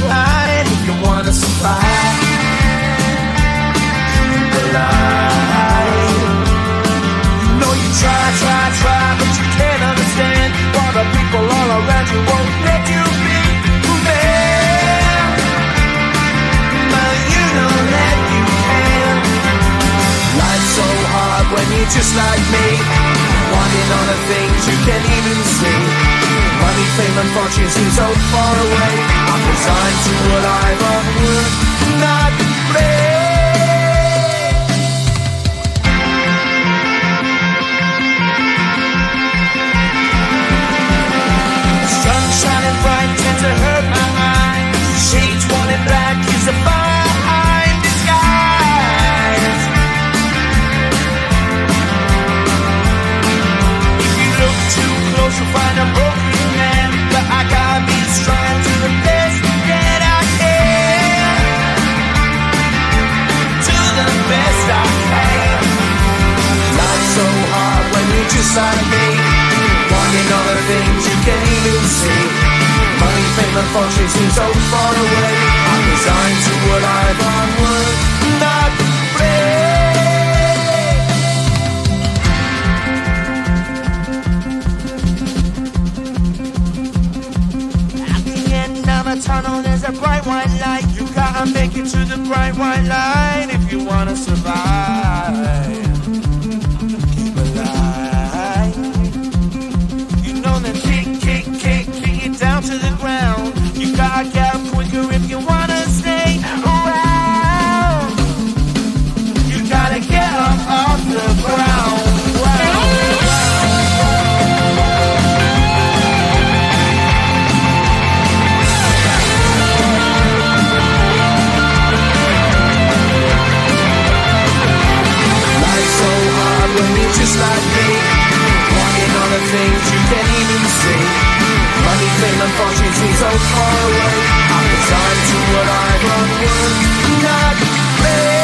hide if you wanna survive. No, you try, but you can't understand why the people all around you won't let you be man. But you know that you can. Life's so hard when you're just like me, wanting all the things you can't even see. Money, fame and fortune seem so far away. I'm resigned to a life of work, not play. Shining bright tends to hurt my eyes. Shades worn in black is a fine disguise. If you look too close, you'll find a broken man. But I got me strong to the best that I can. To the best I can. Life's so hard when you're just like me, wanting all the things you can't even see. Money, fame and fortune seem so far away. I'm resigned to a life on work, not play. At the end of a tunnel there's a bright white light. You gotta make it to the bright white light if you wanna survive. Keep alive. You know that kick it down to the ground. You gotta get up quicker if you wanna stay around. You gotta get up off the ground. Life's so hard when you're just like me, wanting all the things you can't even see. Money, fame and fortune seem so far away. I'm resigned to what I've run work, not play.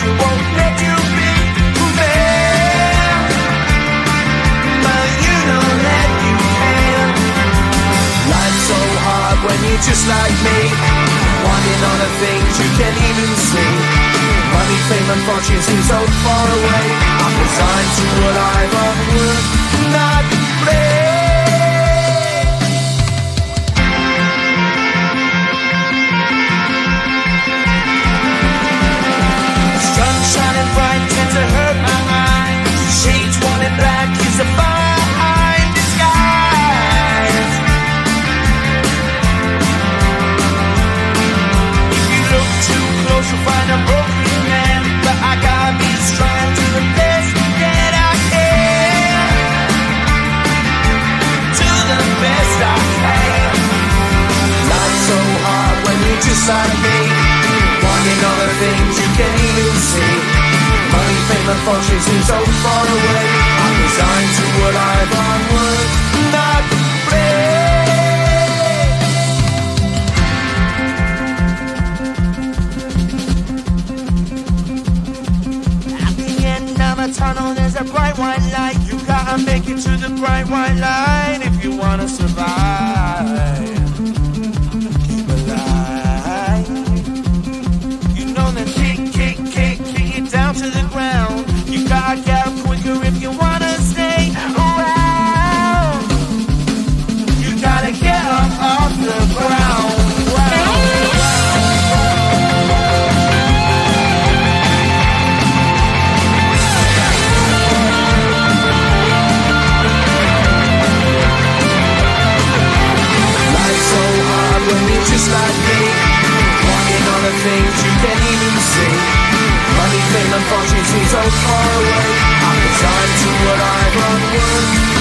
you, won't let you be man. But you know that you can. Life's so hard when you're just like me, wanting all the things you can't even see. Money, fame and fortune seem so far away. I'm resigned to a life of work, not play. Sun shining bright tends to hurt my mind. Shades worn in black is a fine disguise. If you look too close you'll find a broken man, but I got me strong to the best that I can. To the best I can. Life's so hard when you're just like me, wanting all the things you can't even see. Money, fame and fortune seem so far away. I'm resigned to a life on work, not play. At the end of a tunnel there's a bright white light. You gotta make it to the bright white light if you wanna survive. Keep alive. You know that kick it down to the ground. You gotta get up quicker if you wanna stay around. You gotta get up off the ground. Life's so hard when you're just like me, wanting all the things you can't even see. Money, fame and fortune seem so far away. I'm resigned to what I've unworked.